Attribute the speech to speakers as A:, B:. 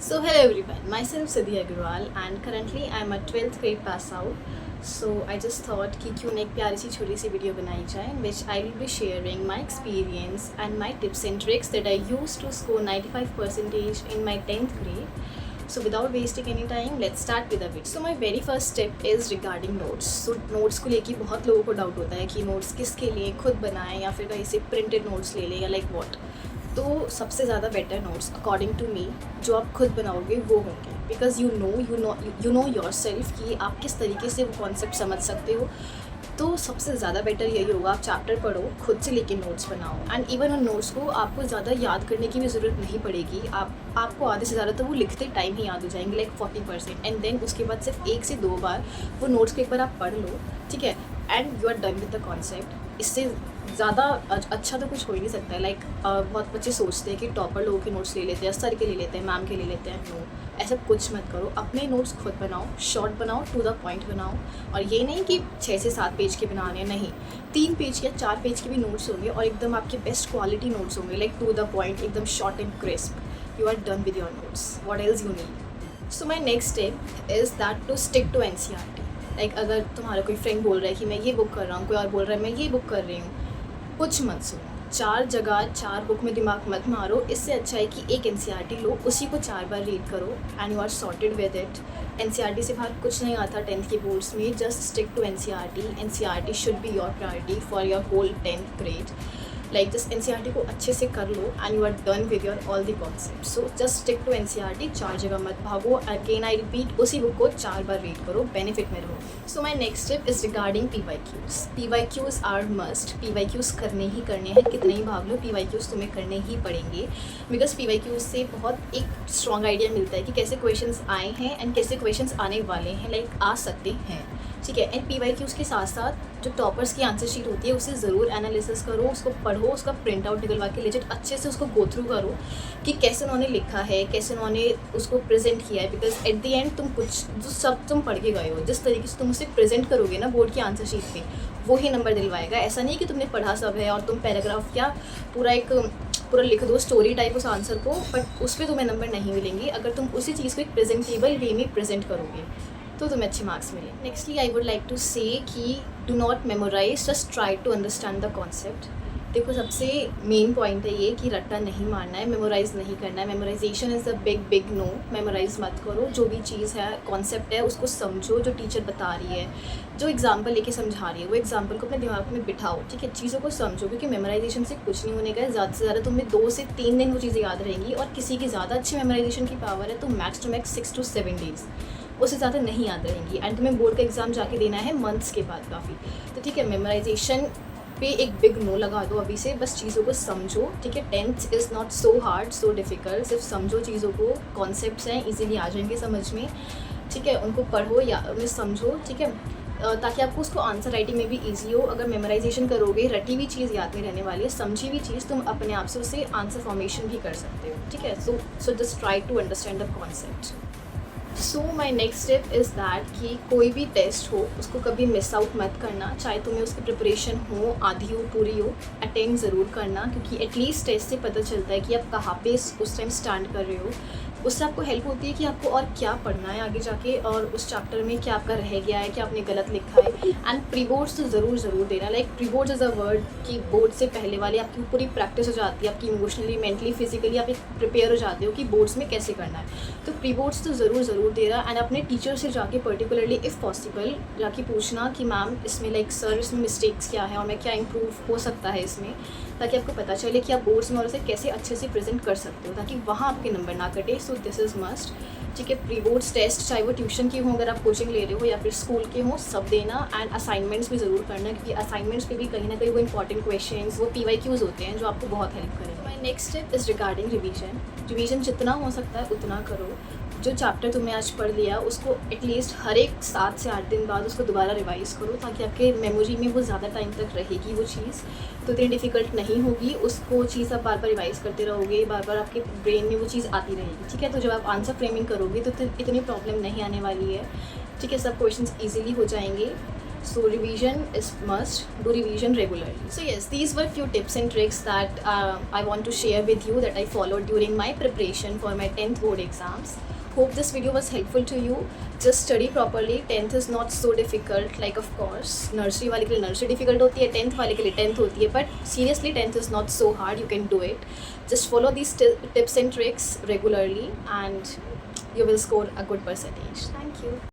A: So hello everyone, myself Siddhi Agarwal and currently I am a 12th grade pass out. So I just thought कि क्यों ना एक प्यारी सी छोटी सी video बनाई जाए in which I will be sharing my experience and my tips and tricks that I used to score 95% in my 10th grade. So without wasting any time, let's start with the video. So my very first tip is regarding notes. So notes को लेके बहुत लोगों को doubt होता है कि notes किसके लिए, खुद बनाएं या फिर कहीं से printed notes ले लें या like what. तो सबसे ज़्यादा better notes according to me जो आप खुद बनाओगे वो होंगे, because you know yourself कि आप किस तरीके से वो कॉन्सेप्ट समझ सकते हो. तो सबसे ज़्यादा बेटर यही होगा आप चैप्टर पढ़ो, खुद से लेके नोट्स बनाओ. एंड इवन उन नोट्स को आपको ज़्यादा याद करने की भी ज़रूरत नहीं पड़ेगी. आपको आधे से ज़्यादा तो वो लिखते टाइम ही याद हो जाएंगे, लाइक 40%. एंड देन उसके बाद सिर्फ 1 से 2 बार वो नोट्स को एक बार आप पढ़ लो, ठीक है, and you are done with the concept. इससे ज़्यादा अच्छा तो कुछ हो ही नहीं सकता है. लाइक बहुत बच्चे सोचते हैं कि टॉपर लोगों के नोट्स ले लेते हैं, सर के ले लेते हैं, मैम के ले लेते हैं. नो, ऐसा कुछ मत करो. अपने नोट्स खुद बनाओ, शॉर्ट बनाओ, टू द पॉइंट बनाओ. और ये नहीं कि 6 से 7 पेज के बनाने, नहीं, 3 पेज या 4 पेज के भी नोट्स होंगे और एकदम आपके बेस्ट क्वालिटी नोट्स होंगे, लाइक टू द पॉइंट, एकदम short and crisp. You are done with your notes. What else you need? So my next step is that to stick to NCERT. Like अगर तुम्हारा कोई friend बोल रहा है कि मैं ये बुक कर रहा हूँ, कोई और बोल रहा है मैं ये बुक कर रही हूँ, कुछ मत सुनो. 4 जगह 4 बुक में दिमाग मत मारो. इससे अच्छा है कि एक NCERT लो, उसी को 4 बार रीड करो and you are sorted with it. NCERT से बाहर कुछ नहीं आता 10th के बोर्ड्स में. Just stick to NCERT. NCERT should be your priority for your whole 10th grade. Like just NCERT को अच्छे से कर लो and you are done with your all the concept. So just stick to NCERT. 4 जगह मत भागो. Again I repeat, उसी book को 4 बार रीड करो, बेनिफिट में रहो. So my next tip is regarding PYQs. PYQs are must. PYQs करने ही करने हैं, कितने ही भाग लो, PYQs तुम्हें करने ही पड़ेंगे. बिकॉज PYQs से बहुत एक स्ट्रॉन्ग आइडिया मिलता है कि कैसे क्वेश्चंस आए हैं एंड कैसे क्वेश्चंस आने वाले हैं, लाइक आ सकते हैं, ठीक है. एंड PYQs के साथ साथ जो टॉपर्स की आंसर शीट होती है उसे ज़रूर एनालिसिस करो, उसको पढ़ो, उसका प्रिंट आउट निकलवा के लेजिट अच्छे से उसको गो थ्रू करो कि कैसे उन्होंने लिखा है, कैसे उन्होंने उसको प्रेजेंट किया है. बिकॉज एट द एंड तुम कुछ जो सब तुम पढ़ के गए हो, जिस तरीके से तुम उसे प्रेजेंट करोगे ना बोर्ड की आंसर शीट पे, वो ही नंबर दिलवाएगा. ऐसा नहीं कि तुमने पढ़ा सब है और तुम पैराग्राफ या पूरा लिख दो स्टोरी टाइप उस आंसर को, बट उस पर तुम्हें नंबर नहीं मिलेंगे. अगर तुम उसी चीज़ को एक प्रेजेंटेबल वे में प्रेजेंट करोगे तो तुम्हें अच्छे मार्क्स मिले. Nextly I would like to say कि do not memorise, just try to understand the concept. देखो सबसे मेन पॉइंट है ये कि रट्टा नहीं मारना है, मेमोराइज़ नहीं करना है. Memorisation is a big no. Memorise मत करो. जो भी चीज़ है, कॉन्सेप्ट है, उसको समझो. जो टीचर बता रही है, जो एग्जाम्पल लेके समझा रही है, वो एग्जाम्पल को अपने दिमाग में बिठाओ, ठीक है. चीज़ों को समझो, क्योंकि मेमोराइजेशन से कुछ नहीं होने का है. ज़्यादा से ज़्यादा तुम्हें 2 से 3 दिन वो चीज़ें याद रहेंगी. और किसी की ज़्यादा अच्छी मेमोराइजेशन की पावर है तो max to max 6 to 7 days, उससे ज़्यादा नहीं याद रहेंगी. एंड तुम्हें बोर्ड का एग्ज़ाम जाके देना है मंथ्स के बाद काफ़ी. तो ठीक है, मेमोराइजेशन पे एक बिग नो लगा दो अभी से. बस चीज़ों को समझो, ठीक है. 10th is not so hard, so difficult. सिर्फ समझो चीज़ों को. कॉन्सेप्ट्स हैं, इजीली आ जाएंगे समझ में, ठीक है. उनको पढ़ो या उन्हें समझो, ठीक है, ताकि आपको उसको आंसर राइटिंग में भी ईजी हो. अगर मेमोराइजेशन करोगे, रटी हुई चीज़ याद में रहने वाली है, समझी हुई चीज़ तुम अपने आप से उसे आंसर फॉर्मेशन भी कर सकते हो, ठीक है. So just try to understand the concept. So my next step is that कि कोई भी टेस्ट हो उसको कभी मिस आउट मत करना. चाहे तुम्हें उसकी प्रिपरेशन हो, आधी हो, पूरी हो, अटेंड ज़रूर करना. क्योंकि एटलीस्ट टेस्ट से पता चलता है कि आप कहाँ पे उस टाइम स्टैंड कर रहे हो. उससे आपको हेल्प होती है कि आपको और क्या पढ़ना है आगे जाके, और उस चैप्टर में क्या आपका रह गया है, क्या आपने गलत लिखा है. एंड प्री बोर्ड्स तो ज़रूर देना. Like pre boards is a word कि बोर्ड से पहले वाली आपकी पूरी प्रैक्टिस हो जाती है. आपकी इमोशनली, मेंटली, फिजिकली आप एक प्रिपेयर हो जाते हो कि बोर्ड्स में कैसे करना है. तो प्री बोर्ड्स तो ज़रूर देना. एंड अपने टीचर से जाके पर्टिकुलरली इफ़ पॉसिबल जाके पूछना कि मैम इसमें, लाइक सर इसमें मिस्टेक्स क्या है और मैं क्या इम्प्रूव हो सकता है इसमें, ताकि आपको पता चले कि आप बोर्ड्स में और उसे कैसे अच्छे से प्रेजेंट कर सकते हो, ताकि वहाँ आपके नंबर ना कटे. सो दिस इज़ मस्ट, ठीक है. प्री बोर्ड्स टेस्ट चाहे वो ट्यूशन के हों, अगर आप कोचिंग ले रहे हो, या फिर स्कूल के हों, सब देना. एंड असाइनमेंट्स भी ज़रूर करना, क्योंकि असाइनमेंट्स पे भी कहीं ना कहीं वो इंपॉर्टेंट क्वेश्चंस, वो PYQs होते हैं जो आपको बहुत हेल्प करेंगे. My next step is regarding revision जितना हो सकता है उतना करो. जो चैप्टर तुमने आज पढ़ लिया उसको एटलीस्ट हर एक 7 से 8 दिन बाद उसको दोबारा रिवाइज़ करो, ताकि आपके मेमोरी में वो ज़्यादा टाइम तक रहेगी वो चीज़, तो इतनी डिफ़िकल्ट नहीं होगी. उसको चीज़ आप बार बार रिवाइज़ करते रहोगे, बार बार आपके ब्रेन में वो चीज़ आती रहेगी, ठीक है. तो जब आप आंसर फ्रेमिंग करोगे तो इतनी प्रॉब्लम नहीं आने वाली है, ठीक है. सब क्वेश्चंस ईजिली हो जाएंगे. So revision is must. Do revision regularly. So yes, these were few tips and tricks that I want to share with you that I followed during my preparation for my 10th board exams. Hope this video was helpful to you. Just study properly. 10th is not so difficult. Like of course, nursery वाले के लिए nursery difficult होती है, 10th वाले के लिए 10th होती है. But seriously, 10th is not so hard. You can do it. Just follow these tips and tricks regularly, and you will score a good percentage. Thank you.